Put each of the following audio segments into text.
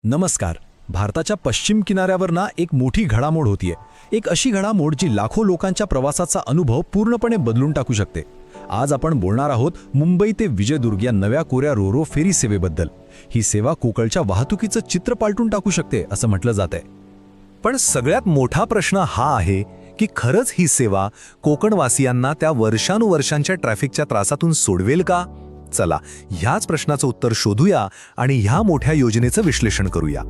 नमस्कार. भारताच्या पश्चिम किनाऱ्यावर एक मोठी घडामोड होतीये. एक अशी घडामोड जी लाखो लोकांच्या प्रवासाचा अनुभव पूर्णपणे बदलून टाकू शकते. आज आपण बोलणार आहोत मुंबई ते विजयदुर्ग या नव्या कोऱ्या रोरो फेरी सेवेबद्दल. ही सेवा कोकणच्या वाहतुकीचं चित्र पालटून टाकू शकते असं म्हटलं जातंय. पण सगळ्यात मोठा प्रश्न हा आहे की खरंच ही सेवा कोकणवासियांना त्या वर्षानुवर्षांच्या ट्रॅफिकच्या त्रासातून सोडवेल का? चला, ह्याच प्रश्नाचं उत्तर शोधूया आणि ह्या मोठ्या योजनेचं विश्लेषण करूया.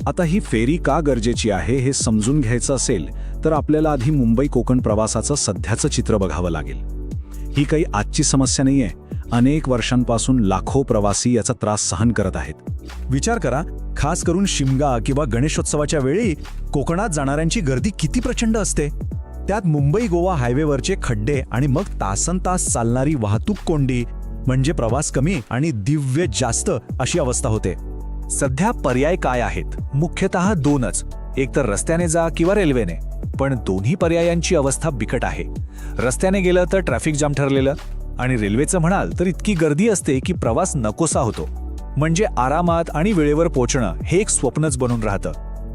आता ही फेरी का गरजेची आहे हे समजून घ्यायचं असेल तर आपल्याला आधी मुंबई कोकण प्रवासाचं सध्याचं चित्र बघावं लागेल. ही काही आजची समस्या नाहीये. अनेक वर्षांपासून लाखो प्रवासी याचा त्रास सहन करत आहेत. विचार करा, खास करून शिमगा किंवा गणेशोत्सवाच्या वेळी कोकणात जाणाऱ्यांची गर्दी किती प्रचंड असते. त्यात मुंबई गोवा हायवेवरचे खड्डे आणि मग तासनतास चालणारी वाहतूक कोंडी म्हणजे प्रवास कमी आणि दिव्य जास्त अशी अवस्था होते. सध्या पर्याय काय आहेत? मुख्यतः दोनच, एक तर रस्त्याने जा किंवा रेल्वेने. पण दोन्ही पर्यायांची अवस्था बिकट आहे. रस्त्याने गेलं तर ट्रॅफिक जाम ठरलेलं, आणि रेल्वेचं म्हणाल तर इतकी गर्दी असते की प्रवास नकोसा होतो. म्हणजे आरामात आणि वेळेवर पोहोचणं हे एक स्वप्नच बनून राहतं.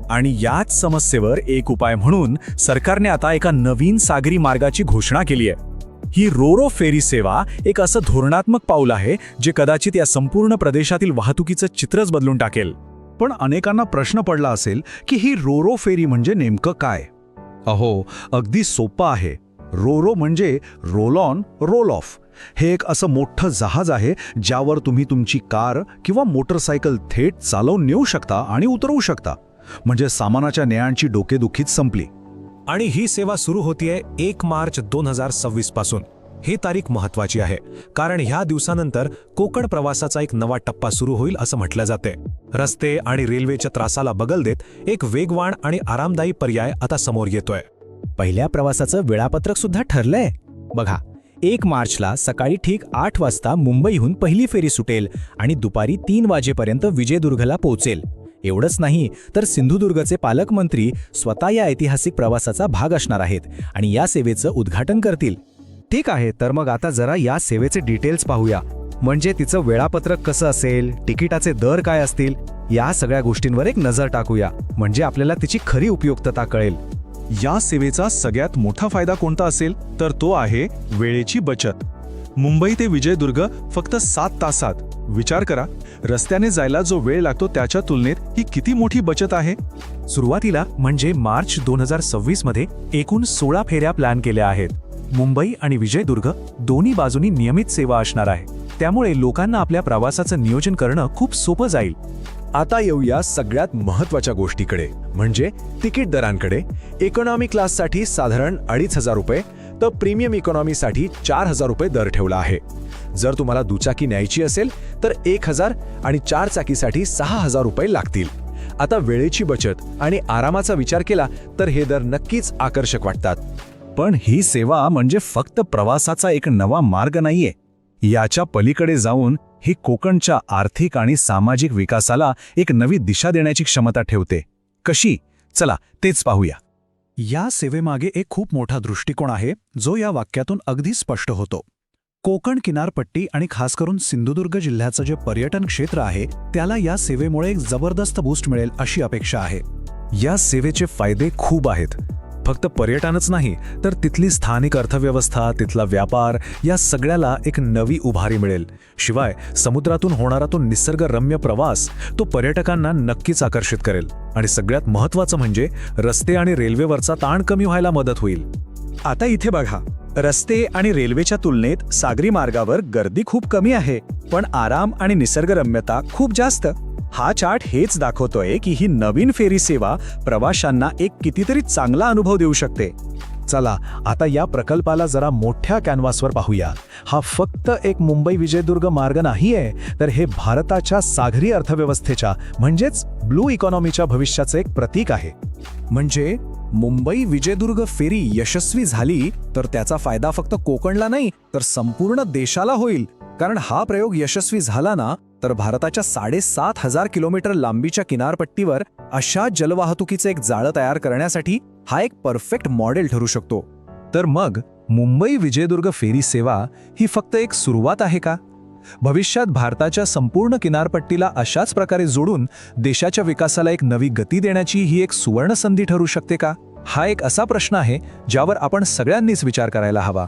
आणि याच समस्येवर एक उपाय म्हणून सरकारने आता एका नवीन सागरी मार्गाची घोषणा केली आहे. ही रोरो फेरी सेवा एक असं धोरणात्मक पाऊल आहे जे कदाचित या संपूर्ण प्रदेशातील वाहतुकीचं चित्रच बदलून टाकेल. पण अनेकांना प्रश्न पडला असेल की ही रोरो फेरी म्हणजे नेमकं काय? अहो, अगदी सोपं आहे. रोरो म्हणजे रोल ऑन रोल ऑफ. हे एक असं मोठं जहाज आहे ज्यावर तुम्ही तुमची कार किंवा मोटरसायकल थेट चालवून नेऊ शकता आणि उतरवू शकता. म्हणजे सामानाच्या न्यायांची डोकेदुखीच संपली. आणि ही सेवा सुरू होतीये 1 मार्च 2026 पासून. ही तारीख महत्वाची आहे कारण ह्या दिवसानंतर कोकण प्रवासाचा एक नवा टप्पा सुरू होईल असं म्हटलं जाते. रस्ते आणि रेल्वेच्या त्रासाला बगल देत एक वेगवान आणि आरामदायी पर्याय आता समोर येतोय. पहिल्या प्रवासाचं वेळापत्रक सुद्धा ठरलंय. बघा, 1 मार्चला सकाळी ठीक 8 वाजता मुंबईहून पहिली फेरी सुटेल आणि दुपारी 3 वाजेपर्यंत विजयदुर्गला पोहोचेल. एवढंच नाही तर सिंधुदुर्गचे पालकमंत्री स्वतः या ऐतिहासिक प्रवासाचा भाग असणार आहेत आणि या सेवेचं उद्घाटन करतील. ठीक आहे, तर मग आता जरा या सेवेचे डिटेल्स पाहूया. म्हणजे तिचं वेळापत्रक कसं असेल, तिकिटाचे दर काय असतील, या सगळ्या गोष्टींवर एक नजर टाकूया. म्हणजे आपल्याला तिची खरी उपयुक्तता कळेल. या सेवेचा सगळ्यात मोठा फायदा कोणता असेल तर तो आहे वेळेची बचत. मुंबई ते विजयदुर्ग फक्त 7 तासात. विचार करा, रस्त्याने जायला जो वेळ लागतो त्याच्या तुलनेत ही किती मोठी बचत आहे. सुरुवातीला म्हणजे मार्च 2026 मध्ये एकूण 16 फेऱ्या प्लॅन केल्या आहेत. मुंबई आणि विजयदुर्ग दोन्ही बाजूनी नियमित सेवा असणार आहे. त्यामुळे लोकांना आपल्या प्रवासाचं नियोजन करणं खूप सोपं जाईल. आता येऊया सगळ्यात महत्त्वाच्या गोष्टीकडे, म्हणजे तिकीट दरांकडे. इकॉनॉमी क्लाससाठी साधारण 2,500 रुपये तर प्रीमियम इकॉनॉमीसाठी 4,000 रुपये दर ठेवला आहे. जर तुम्हाला दुचाकी न्यायची असेल तर 1,000 आणि 4 चाकीसाठी 6,000 रुपये लागतील. आता वेळेची बचत आणि आरामाचा विचार केला तर हे दर नक्कीच आकर्षक वाटतात. पण ही सेवा म्हणजे फक्त प्रवासाचा एक नवा मार्ग नाहीये. याच्या पलीकडे जाऊन ही कोकणच्या आर्थिक आणि सामाजिक विकासाला एक नवी दिशा देण्याची क्षमता ठेवते. कशी? चला तेच पाहूया. या सेवेमागे एक खूप मोठा दृष्टिकोन आहे जो या वाक्यातून अगदी स्पष्ट होतो. कोकण किनारपट्टी आणि खास करून सिंधुदुर्ग जिल्ह्याचं जे पर्यटन क्षेत्र आहे त्याला या सेवेमुळे एक जबरदस्त बूस्ट मिळेल अशी अपेक्षा आहे. या सेवेचे फायदे खूप आहेत. फक्त पर्यटनच नाही तर तिथली स्थानिक अर्थव्यवस्था, तिथला व्यापार या सगळ्याला एक नवी उभारी मिळेल. शिवाय समुद्रातून होणारा तो निसर्गरम्य प्रवास तो पर्यटकांना नक्कीच आकर्षित करेल. आणि सगळ्यात महत्त्वाचं म्हणजे रस्ते आणि रेल्वेवरचा ताण कमी व्हायला मदत होईल. आता इथे बघा, रस्ते आणि रेल्वेच्या तुलनेत सागरी मार्गावर गर्दी खूप कमी आहे, पण आराम आणि निसर्गरम्यता खूप जास्त. हा चार्ट हेच दाखवतोय की ही नवीन फेरी सेवा प्रवाशांना एक कितीतरी चांगला अनुभव देऊ शकते. चला आता या प्रकल्पाला जरा मोठ्या कॅनव्हासवर पाहूया. हा फक्त एक मुंबई विजयदुर्ग मार्ग नाहीये, तर हे भारताच्या सागरी अर्थव्यवस्थेच्या म्हणजेच ब्लू इकॉनॉमीच्या भविष्याचं एक प्रतीक आहे. म्हणजे मुंबई विजयदुर्ग फेरी यशस्वी झाली तर त्याचा फायदा फक्त कोकणला नाही तर संपूर्ण देशाला होईल. कारण हा प्रयोग यशस्वी झाला ना तर भारताच्या 7,500 किलोमीटर लांबीच्या किनारपट्टीवर अशा जलवाहतुकीचं एक जाळं तयार करण्यासाठी हा एक परफेक्ट मॉडेल ठरू शकतो. तर मग मुंबई विजयदुर्ग फेरी सेवा ही फक्त एक सुरुवात आहे का? भविष्यात भारताच्या संपूर्ण किनारपट्टीला अशाच प्रकारे जोडून देशाच्या विकासाला एक नवी गती देण्याची ही एक सुवर्ण संधी ठरू शकते का? हा एक असा प्रश्न आहे ज्यावर आपण सगळ्यांनीच विचार करायला हवा.